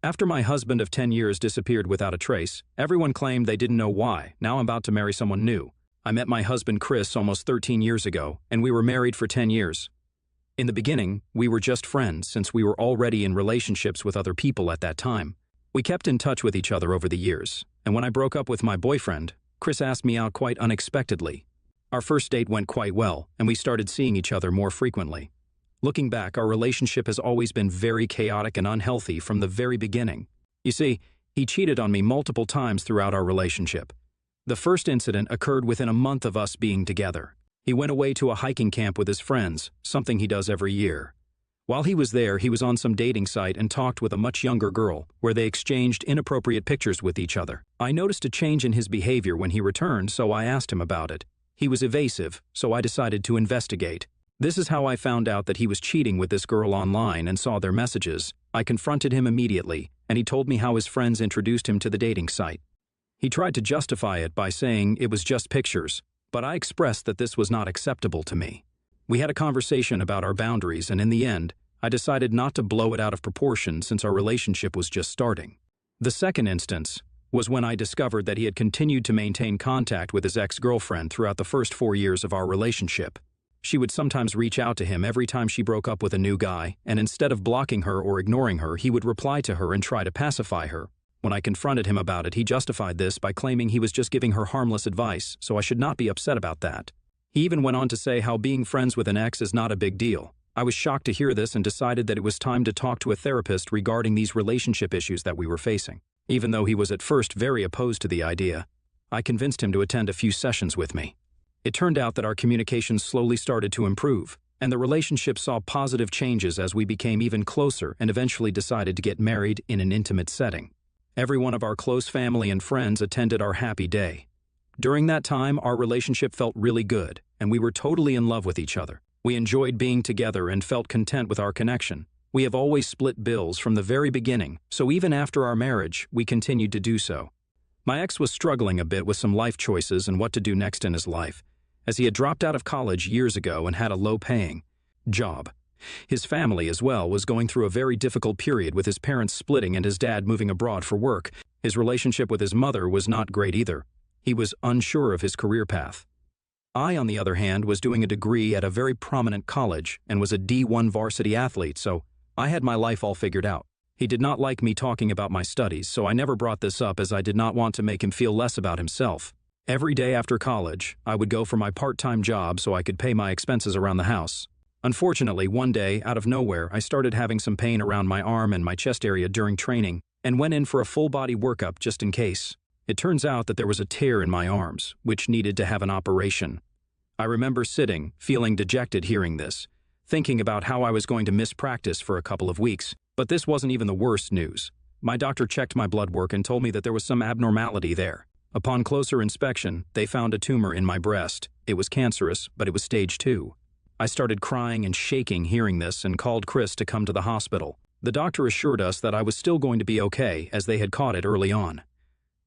After my husband of 10 years disappeared without a trace, everyone claimed they didn't know why. Now I'm about to marry someone new. I met my husband Chris almost 13 years ago, and we were married for 10 years. In the beginning, we were just friends since we were already in relationships with other people at that time. We kept in touch with each other over the years, and when I broke up with my boyfriend, Chris asked me out quite unexpectedly. Our first date went quite well, and we started seeing each other more frequently. Looking back, our relationship has always been very chaotic and unhealthy from the very beginning. You see, he cheated on me multiple times throughout our relationship. The first incident occurred within a month of us being together. He went away to a hiking camp with his friends, something he does every year. While he was there, he was on some dating site and talked with a much younger girl, where they exchanged inappropriate pictures with each other. I noticed a change in his behavior when he returned, so I asked him about it. He was evasive, so I decided to investigate. This is how I found out that he was cheating with this girl online and saw their messages. I confronted him immediately, and he told me how his friends introduced him to the dating site. He tried to justify it by saying it was just pictures, but I expressed that this was not acceptable to me. We had a conversation about our boundaries, and in the end, I decided not to blow it out of proportion since our relationship was just starting. The second instance was when I discovered that he had continued to maintain contact with his ex-girlfriend throughout the first 4 years of our relationship. She would sometimes reach out to him every time she broke up with a new guy, and instead of blocking her or ignoring her, he would reply to her and try to pacify her. When I confronted him about it, he justified this by claiming he was just giving her harmless advice, so I should not be upset about that. He even went on to say how being friends with an ex is not a big deal. I was shocked to hear this and decided that it was time to talk to a therapist regarding these relationship issues that we were facing. Even though he was at first very opposed to the idea, I convinced him to attend a few sessions with me. It turned out that our communication slowly started to improve, and the relationship saw positive changes as we became even closer and eventually decided to get married in an intimate setting. Every one of our close family and friends attended our happy day. During that time, our relationship felt really good, and we were totally in love with each other. We enjoyed being together and felt content with our connection. We have always split bills from the very beginning, so even after our marriage, we continued to do so. My ex was struggling a bit with some life choices and what to do next in his life, as he had dropped out of college years ago and had a low-paying job. His family, as well, was going through a very difficult period with his parents splitting and his dad moving abroad for work. His relationship with his mother was not great either. He was unsure of his career path. I, on the other hand, was doing a degree at a very prominent college and was a D1 varsity athlete, so I had my life all figured out. He did not like me talking about my studies, so I never brought this up as I did not want to make him feel less about himself. Every day after college, I would go for my part-time job so I could pay my expenses around the house. Unfortunately, one day, out of nowhere, I started having some pain around my arm and my chest area during training and went in for a full-body workup just in case. It turns out that there was a tear in my arms, which needed to have an operation. I remember sitting, feeling dejected hearing this, thinking about how I was going to miss practice for a couple of weeks. But this wasn't even the worst news. My doctor checked my blood work and told me that there was some abnormality there. Upon closer inspection, they found a tumor in my breast. It was cancerous, but it was stage 2. I started crying and shaking hearing this and called Chris to come to the hospital. The doctor assured us that I was still going to be okay as they had caught it early on.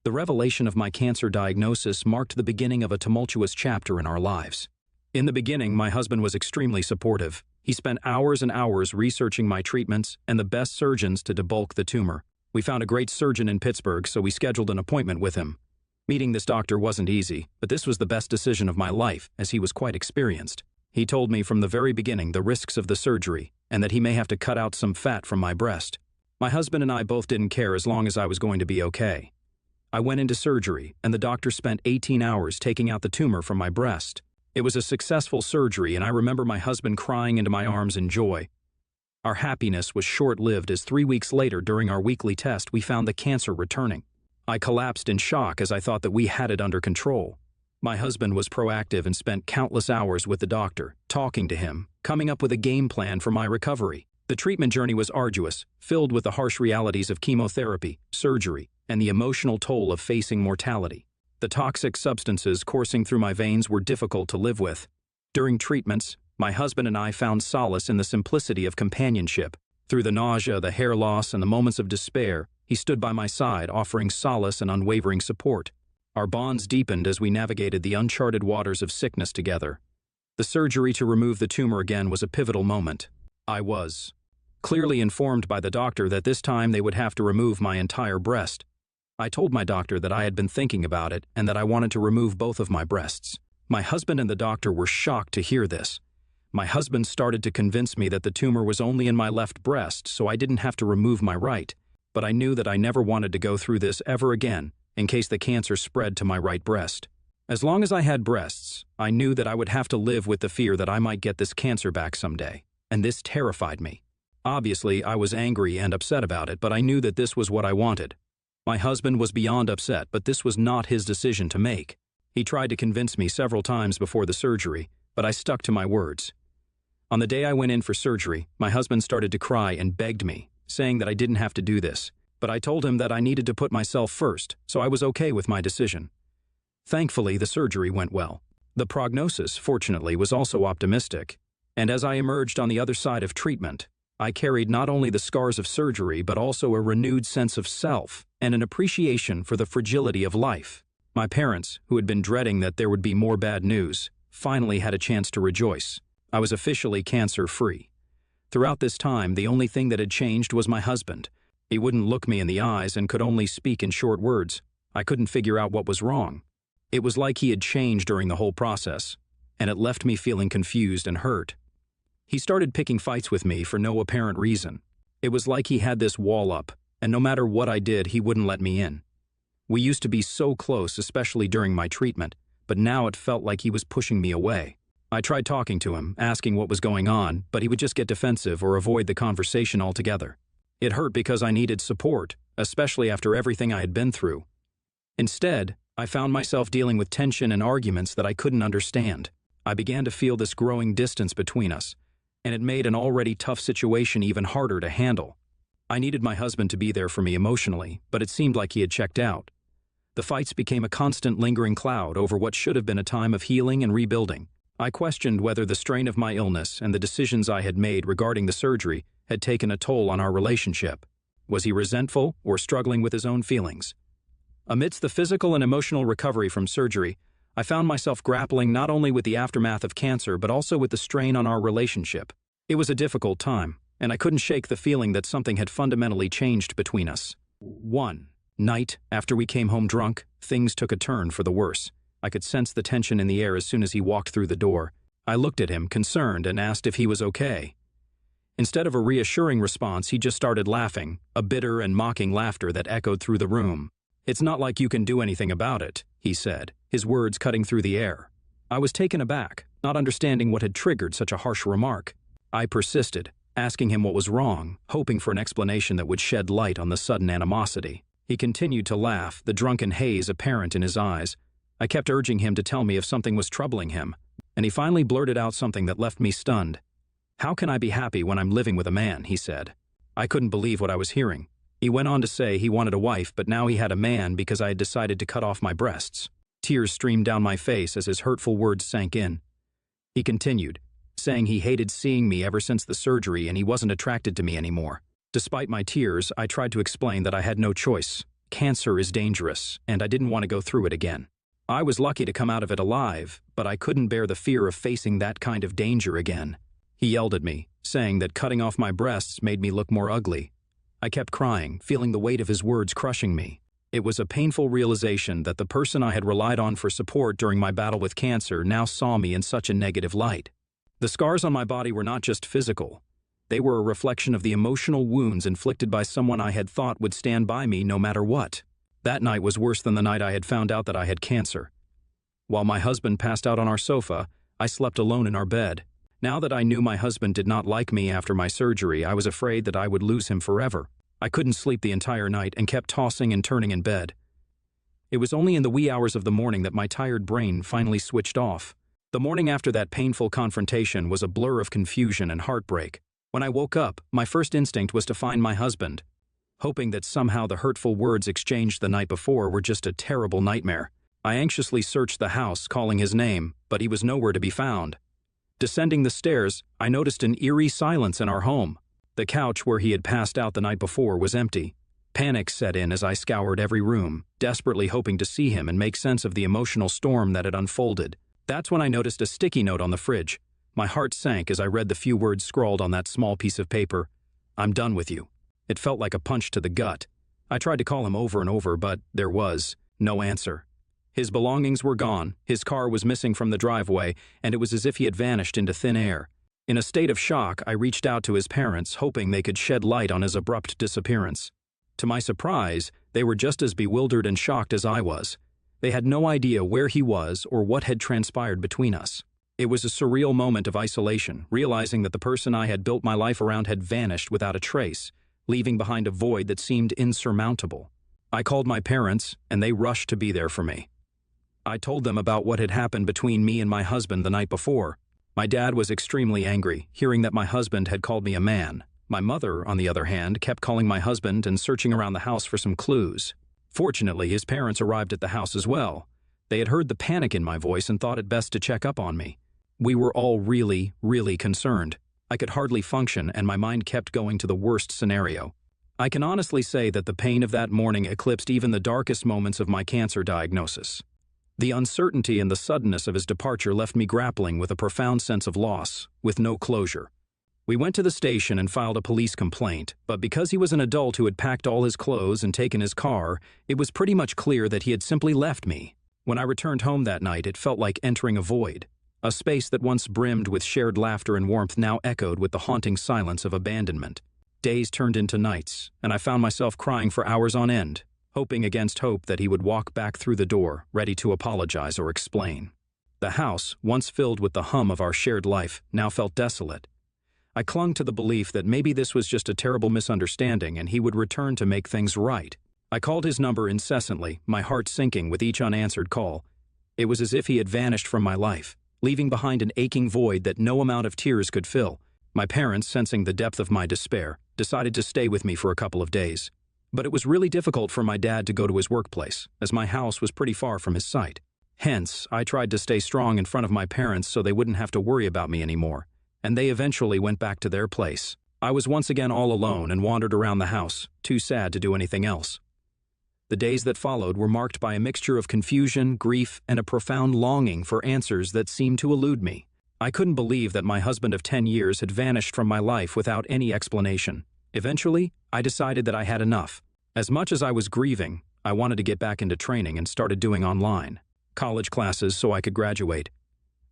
The revelation of my cancer diagnosis marked the beginning of a tumultuous chapter in our lives. In the beginning, my husband was extremely supportive. He spent hours and hours researching my treatments and the best surgeons to debulk the tumor. We found a great surgeon in Pittsburgh, so we scheduled an appointment with him. Meeting this doctor wasn't easy, but this was the best decision of my life, as he was quite experienced. He told me from the very beginning the risks of the surgery, and that he may have to cut out some fat from my breast. My husband and I both didn't care as long as I was going to be okay. I went into surgery, and the doctor spent 18 hours taking out the tumor from my breast. It was a successful surgery, and I remember my husband crying into my arms in joy. Our happiness was short-lived as 3 weeks later during our weekly test we found the cancer returning. I collapsed in shock as I thought that we had it under control. My husband was proactive and spent countless hours with the doctor, talking to him, coming up with a game plan for my recovery. The treatment journey was arduous, filled with the harsh realities of chemotherapy, surgery, and the emotional toll of facing mortality. The toxic substances coursing through my veins were difficult to live with. During treatments, my husband and I found solace in the simplicity of companionship. Through the nausea, the hair loss, and the moments of despair, he stood by my side, offering solace and unwavering support. Our bonds deepened as we navigated the uncharted waters of sickness together. The surgery to remove the tumor again was a pivotal moment. I was clearly informed by the doctor that this time they would have to remove my entire breast. I told my doctor that I had been thinking about it and that I wanted to remove both of my breasts. My husband and the doctor were shocked to hear this. My husband started to convince me that the tumor was only in my left breast, so I didn't have to remove my right. But I knew that I never wanted to go through this ever again, in case the cancer spread to my right breast. As long as I had breasts, I knew that I would have to live with the fear that I might get this cancer back someday, and this terrified me. Obviously, I was angry and upset about it, but I knew that this was what I wanted. My husband was beyond upset, but this was not his decision to make. He tried to convince me several times before the surgery, but I stuck to my words. On the day I went in for surgery, my husband started to cry and begged me, saying that I didn't have to do this, but I told him that I needed to put myself first, so I was okay with my decision. Thankfully, the surgery went well. The prognosis, fortunately, was also optimistic, and as I emerged on the other side of treatment, I carried not only the scars of surgery but also a renewed sense of self and an appreciation for the fragility of life. My parents, who had been dreading that there would be more bad news, finally had a chance to rejoice. I was officially cancer-free. Throughout this time, the only thing that had changed was my husband. He wouldn't look me in the eyes and could only speak in short words. I couldn't figure out what was wrong. It was like he had changed during the whole process, and it left me feeling confused and hurt. He started picking fights with me for no apparent reason. It was like he had this wall up, and no matter what I did, he wouldn't let me in. We used to be so close, especially during my treatment, but now it felt like he was pushing me away. I tried talking to him, asking what was going on, but he would just get defensive or avoid the conversation altogether. It hurt because I needed support, especially after everything I had been through. Instead, I found myself dealing with tension and arguments that I couldn't understand. I began to feel this growing distance between us, and it made an already tough situation even harder to handle. I needed my husband to be there for me emotionally, but it seemed like he had checked out. The fights became a constant lingering cloud over what should have been a time of healing and rebuilding. I questioned whether the strain of my illness and the decisions I had made regarding the surgery had taken a toll on our relationship. Was he resentful or struggling with his own feelings? Amidst the physical and emotional recovery from surgery, I found myself grappling not only with the aftermath of cancer but also with the strain on our relationship. It was a difficult time, and I couldn't shake the feeling that something had fundamentally changed between us. One night, after we came home drunk, things took a turn for the worse. I could sense the tension in the air as soon as he walked through the door. I looked at him, concerned, and asked if he was okay. Instead of a reassuring response, he just started laughing, a bitter and mocking laughter that echoed through the room. "It's not like you can do anything about it," he said, his words cutting through the air. I was taken aback, not understanding what had triggered such a harsh remark. I persisted, asking him what was wrong, hoping for an explanation that would shed light on the sudden animosity. He continued to laugh, the drunken haze apparent in his eyes. I kept urging him to tell me if something was troubling him, and he finally blurted out something that left me stunned. "How can I be happy when I'm living with a man?" he said. I couldn't believe what I was hearing. He went on to say he wanted a wife, but now he had a man because I had decided to cut off my breasts. Tears streamed down my face as his hurtful words sank in. He continued, saying he hated seeing me ever since the surgery and he wasn't attracted to me anymore. Despite my tears, I tried to explain that I had no choice. Cancer is dangerous, and I didn't want to go through it again. I was lucky to come out of it alive, but I couldn't bear the fear of facing that kind of danger again. He yelled at me, saying that cutting off my breasts made me look more ugly. I kept crying, feeling the weight of his words crushing me. It was a painful realization that the person I had relied on for support during my battle with cancer now saw me in such a negative light. The scars on my body were not just physical. They were a reflection of the emotional wounds inflicted by someone I had thought would stand by me no matter what. That night was worse than the night I had found out that I had cancer. While my husband passed out on our sofa, I slept alone in our bed. Now that I knew my husband did not like me after my surgery, I was afraid that I would lose him forever. I couldn't sleep the entire night and kept tossing and turning in bed. It was only in the wee hours of the morning that my tired brain finally switched off. The morning after that painful confrontation was a blur of confusion and heartbreak. When I woke up, my first instinct was to find my husband, hoping that somehow the hurtful words exchanged the night before were just a terrible nightmare. I anxiously searched the house, calling his name, but he was nowhere to be found. Descending the stairs, I noticed an eerie silence in our home. The couch where he had passed out the night before was empty. Panic set in as I scoured every room, desperately hoping to see him and make sense of the emotional storm that had unfolded. That's when I noticed a sticky note on the fridge. My heart sank as I read the few words scrawled on that small piece of paper. "I'm done with you." It felt like a punch to the gut. I tried to call him over and over, but there was no answer. His belongings were gone, his car was missing from the driveway, and it was as if he had vanished into thin air. In a state of shock, I reached out to his parents, hoping they could shed light on his abrupt disappearance. To my surprise, they were just as bewildered and shocked as I was. They had no idea where he was or what had transpired between us. It was a surreal moment of isolation, realizing that the person I had built my life around had vanished without a trace, leaving behind a void that seemed insurmountable. I called my parents, and they rushed to be there for me. I told them about what had happened between me and my husband the night before. My dad was extremely angry, hearing that my husband had called me a man. My mother, on the other hand, kept calling my husband and searching around the house for some clues. Fortunately, his parents arrived at the house as well. They had heard the panic in my voice and thought it best to check up on me. We were all really, really concerned. I could hardly function, and my mind kept going to the worst scenario. I can honestly say that the pain of that morning eclipsed even the darkest moments of my cancer diagnosis. The uncertainty and the suddenness of his departure left me grappling with a profound sense of loss, with no closure. We went to the station and filed a police complaint, but because he was an adult who had packed all his clothes and taken his car, it was pretty much clear that he had simply left me. When I returned home that night, it felt like entering a void. A space that once brimmed with shared laughter and warmth now echoed with the haunting silence of abandonment. Days turned into nights, and I found myself crying for hours on end, hoping against hope that he would walk back through the door, ready to apologize or explain. The house, once filled with the hum of our shared life, now felt desolate. I clung to the belief that maybe this was just a terrible misunderstanding and he would return to make things right. I called his number incessantly, my heart sinking with each unanswered call. It was as if he had vanished from my life, leaving behind an aching void that no amount of tears could fill. My parents, sensing the depth of my despair, decided to stay with me for a couple of days. But it was really difficult for my dad to go to his workplace, as my house was pretty far from his site. Hence, I tried to stay strong in front of my parents so they wouldn't have to worry about me anymore, and they eventually went back to their place. I was once again all alone and wandered around the house, too sad to do anything else. The days that followed were marked by a mixture of confusion, grief, and a profound longing for answers that seemed to elude me. I couldn't believe that my husband of 10 years had vanished from my life without any explanation. Eventually, I decided that I had enough. As much as I was grieving, I wanted to get back into training and started doing online college classes so I could graduate.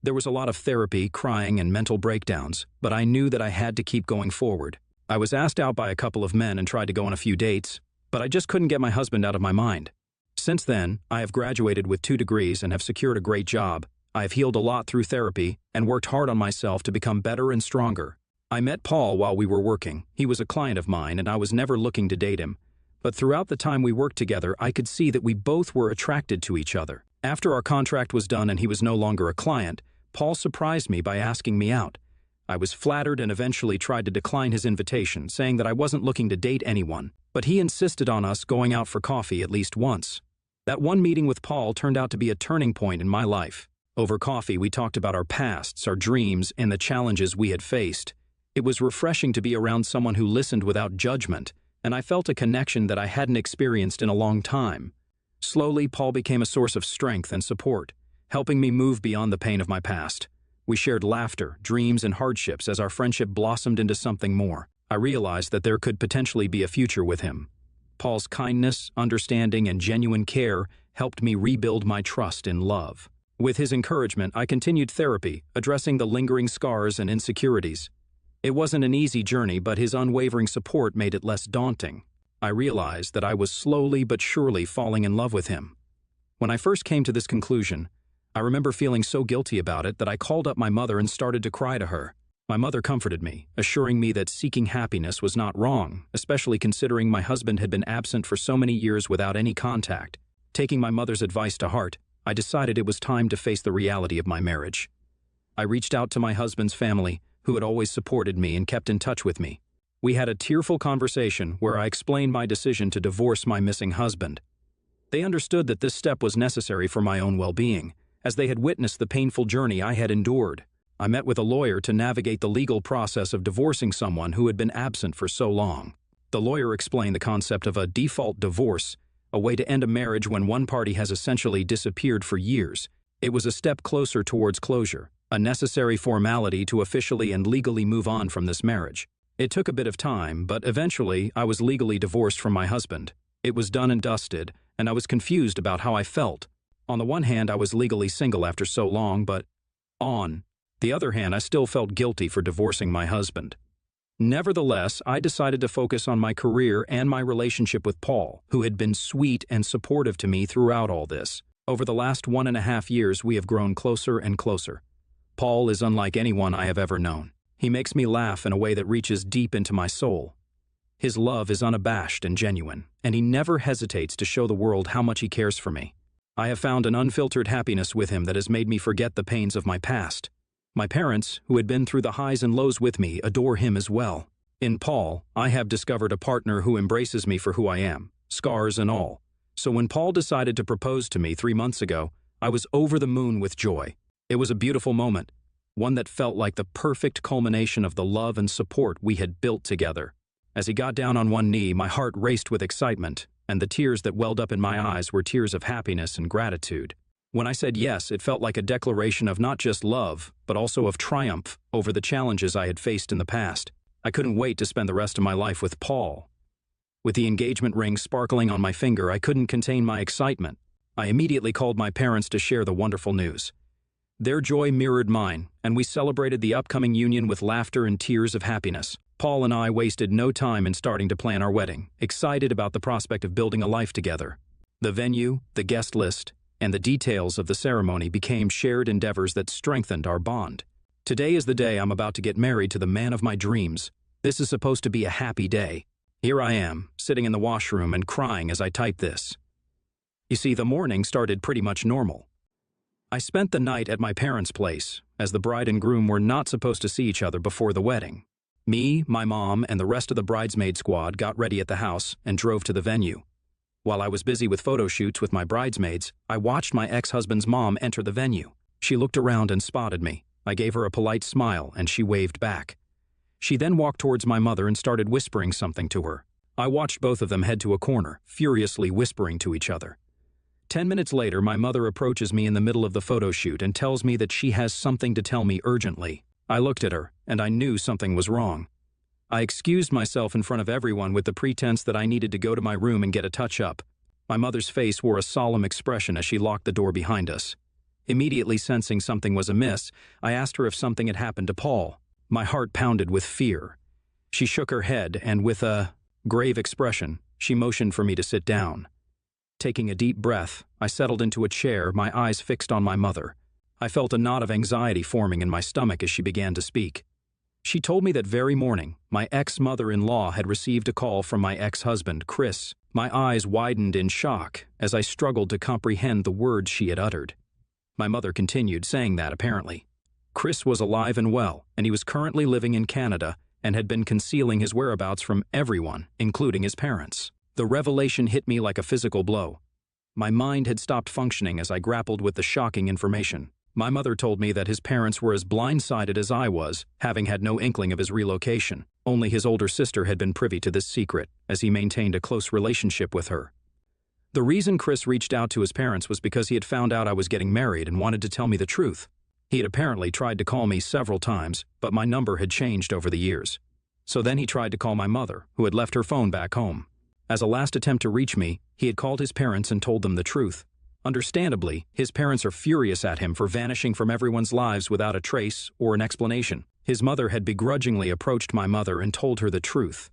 There was a lot of therapy, crying, and mental breakdowns, but I knew that I had to keep going forward. I was asked out by a couple of men and tried to go on a few dates, but I just couldn't get my husband out of my mind. Since then, I have graduated with 2 degrees and have secured a great job. I have healed a lot through therapy and worked hard on myself to become better and stronger. I met Paul while we were working. He was a client of mine and I was never looking to date him. But throughout the time we worked together, I could see that we both were attracted to each other. After our contract was done and he was no longer a client, Paul surprised me by asking me out. I was flattered and eventually tried to decline his invitation, saying that I wasn't looking to date anyone, but he insisted on us going out for coffee at least once. That one meeting with Paul turned out to be a turning point in my life. Over coffee, we talked about our pasts, our dreams, and the challenges we had faced. It was refreshing to be around someone who listened without judgment, and I felt a connection that I hadn't experienced in a long time. Slowly, Paul became a source of strength and support, helping me move beyond the pain of my past. We shared laughter, dreams, and hardships as our friendship blossomed into something more. I realized that there could potentially be a future with him. Paul's kindness, understanding, and genuine care helped me rebuild my trust in love. With his encouragement, I continued therapy, addressing the lingering scars and insecurities. It wasn't an easy journey, but his unwavering support made it less daunting. I realized that I was slowly but surely falling in love with him. When I first came to this conclusion, I remember feeling so guilty about it that I called up my mother and started to cry to her. My mother comforted me, assuring me that seeking happiness was not wrong, especially considering my husband had been absent for so many years without any contact. Taking my mother's advice to heart, I decided it was time to face the reality of my marriage. I reached out to my husband's family, who had always supported me and kept in touch with me. We had a tearful conversation where I explained my decision to divorce my missing husband. They understood that this step was necessary for my own well-being, as they had witnessed the painful journey I had endured. I met with a lawyer to navigate the legal process of divorcing someone who had been absent for so long. The lawyer explained the concept of a default divorce, a way to end a marriage when one party has essentially disappeared for years. It was a step closer towards closure, a necessary formality to officially and legally move on from this marriage. It took a bit of time, but eventually I was legally divorced from my husband. It was done and dusted, and I was confused about how I felt. On the one hand, I was legally single after so long, but on the other hand, I still felt guilty for divorcing my husband. Nevertheless, I decided to focus on my career and my relationship with Paul, who had been sweet and supportive to me throughout all this. Over the last 1.5 years, we have grown closer and closer. Paul is unlike anyone I have ever known. He makes me laugh in a way that reaches deep into my soul. His love is unabashed and genuine, and he never hesitates to show the world how much he cares for me. I have found an unfiltered happiness with him that has made me forget the pains of my past. My parents, who had been through the highs and lows with me, adore him as well. In Paul, I have discovered a partner who embraces me for who I am, scars and all. So when Paul decided to propose to me 3 months ago, I was over the moon with joy. It was a beautiful moment, one that felt like the perfect culmination of the love and support we had built together. As he got down on one knee, my heart raced with excitement, and the tears that welled up in my eyes were tears of happiness and gratitude. When I said yes, it felt like a declaration of not just love, but also of triumph over the challenges I had faced in the past. I couldn't wait to spend the rest of my life with Paul. With the engagement ring sparkling on my finger, I couldn't contain my excitement. I immediately called my parents to share the wonderful news. Their joy mirrored mine, and we celebrated the upcoming union with laughter and tears of happiness. Paul and I wasted no time in starting to plan our wedding, excited about the prospect of building a life together. The venue, the guest list, and the details of the ceremony became shared endeavors that strengthened our bond. Today is the day I'm about to get married to the man of my dreams. This is supposed to be a happy day. Here I am, sitting in the washroom and crying as I type this. You see, the morning started pretty much normal. I spent the night at my parents' place, as the bride and groom were not supposed to see each other before the wedding. Me, my mom, and the rest of the bridesmaid squad got ready at the house and drove to the venue. While I was busy with photo shoots with my bridesmaids, I watched my ex-husband's mom enter the venue. She looked around and spotted me. I gave her a polite smile, and she waved back. She then walked towards my mother and started whispering something to her. I watched both of them head to a corner, furiously whispering to each other. 10 minutes later, my mother approaches me in the middle of the photo shoot and tells me that she has something to tell me urgently. I looked at her, and I knew something was wrong. I excused myself in front of everyone with the pretense that I needed to go to my room and get a touch-up. My mother's face wore a solemn expression as she locked the door behind us. Immediately sensing something was amiss, I asked her if something had happened to Paul. My heart pounded with fear. She shook her head, and with a grave expression, she motioned for me to sit down. Taking a deep breath, I settled into a chair, my eyes fixed on my mother. I felt a knot of anxiety forming in my stomach as she began to speak. She told me that very morning, my ex-mother-in-law had received a call from my ex-husband, Chris. My eyes widened in shock as I struggled to comprehend the words she had uttered. My mother continued, saying that, apparently, Chris was alive and well, and he was currently living in Canada and had been concealing his whereabouts from everyone, including his parents. The revelation hit me like a physical blow. My mind had stopped functioning as I grappled with the shocking information. My mother told me that his parents were as blindsided as I was, having had no inkling of his relocation. Only his older sister had been privy to this secret, as he maintained a close relationship with her. The reason Chris reached out to his parents was because he had found out I was getting married and wanted to tell me the truth. He had apparently tried to call me several times, but my number had changed over the years. So then he tried to call my mother, who had left her phone back home. As a last attempt to reach me, he had called his parents and told them the truth. Understandably, his parents are furious at him for vanishing from everyone's lives without a trace or an explanation. His mother had begrudgingly approached my mother and told her the truth,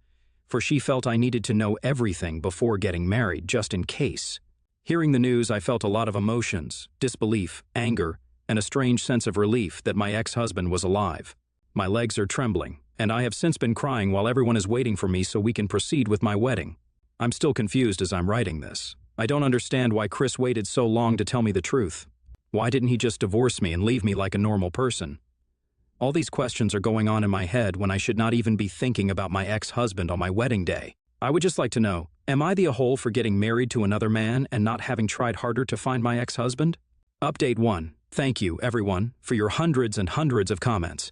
for she felt I needed to know everything before getting married, just in case. Hearing the news, I felt a lot of emotions, disbelief, anger, and a strange sense of relief that my ex-husband was alive. My legs are trembling, and I have since been crying while everyone is waiting for me so we can proceed with my wedding. I'm still confused as I'm writing this. I don't understand why Chris waited so long to tell me the truth. Why didn't he just divorce me and leave me like a normal person? All these questions are going on in my head when I should not even be thinking about my ex-husband on my wedding day. I would just like to know, am I the a-hole for getting married to another man and not having tried harder to find my ex-husband? Update 1. Thank you, everyone, for your hundreds and hundreds of comments.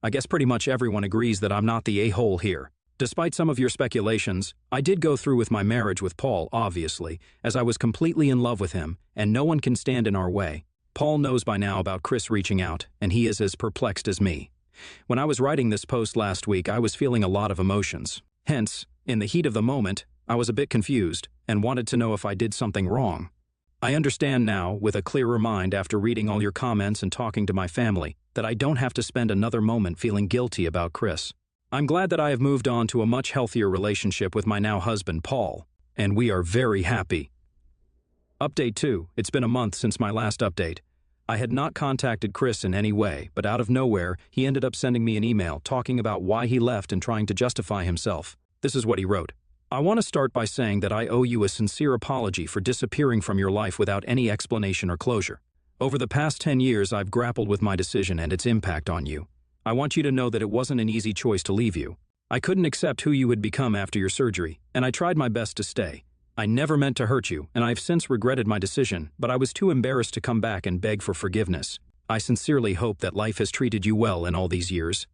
I guess pretty much everyone agrees that I'm not the a-hole here. Despite some of your speculations, I did go through with my marriage with Paul, obviously, as I was completely in love with him, and no one can stand in our way. Paul knows by now about Chris reaching out, and he is as perplexed as me. When I was writing this post last week, I was feeling a lot of emotions. Hence, in the heat of the moment, I was a bit confused and wanted to know if I did something wrong. I understand now, with a clearer mind after reading all your comments and talking to my family, that I don't have to spend another moment feeling guilty about Chris. I'm glad that I have moved on to a much healthier relationship with my now husband, Paul, and we are very happy. Update 2. It's been a month since my last update. I had not contacted Chris in any way, but out of nowhere, he ended up sending me an email talking about why he left and trying to justify himself. This is what he wrote. I want to start by saying that I owe you a sincere apology for disappearing from your life without any explanation or closure. Over the past 10 years, I've grappled with my decision and its impact on you. I want you to know that it wasn't an easy choice to leave you. I couldn't accept who you had become after your surgery, and I tried my best to stay. I never meant to hurt you, and I've since regretted my decision, but I was too embarrassed to come back and beg for forgiveness. I sincerely hope that life has treated you well in all these years.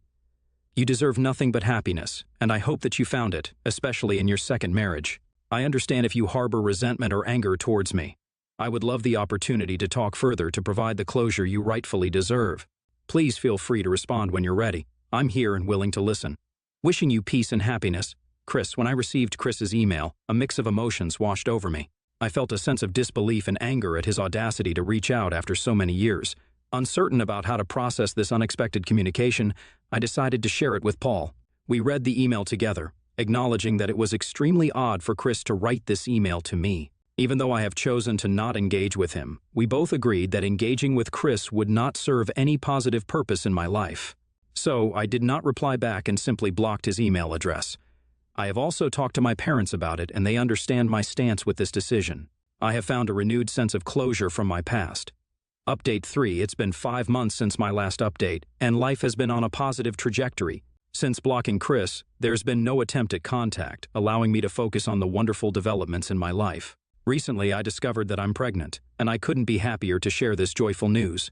You deserve nothing but happiness, and I hope that you found it, especially in your second marriage. I understand if you harbor resentment or anger towards me. I would love the opportunity to talk further to provide the closure you rightfully deserve. Please feel free to respond when you're ready. I'm here and willing to listen. Wishing you peace and happiness. Chris. When I received Chris's email, a mix of emotions washed over me. I felt a sense of disbelief and anger at his audacity to reach out after so many years. Uncertain about how to process this unexpected communication, I decided to share it with Paul. We read the email together, acknowledging that it was extremely odd for Chris to write this email to me. Even though I have chosen to not engage with him, we both agreed that engaging with Chris would not serve any positive purpose in my life. So I did not reply back and simply blocked his email address. I have also talked to my parents about it, and they understand my stance with this decision. I have found a renewed sense of closure from my past. Update 3. It's been 5 months since my last update, and life has been on a positive trajectory. Since blocking Chris, there's been no attempt at contact, allowing me to focus on the wonderful developments in my life. Recently, I discovered that I'm pregnant, and I couldn't be happier to share this joyful news.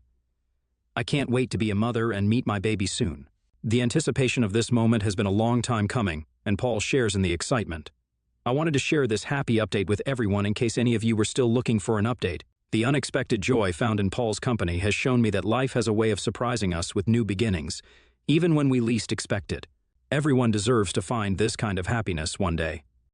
I can't wait to be a mother and meet my baby soon. The anticipation of this moment has been a long time coming, and Paul shares in the excitement. I wanted to share this happy update with everyone in case any of you were still looking for an update. The unexpected joy found in Paul's company has shown me that life has a way of surprising us with new beginnings, even when we least expect it. Everyone deserves to find this kind of happiness one day.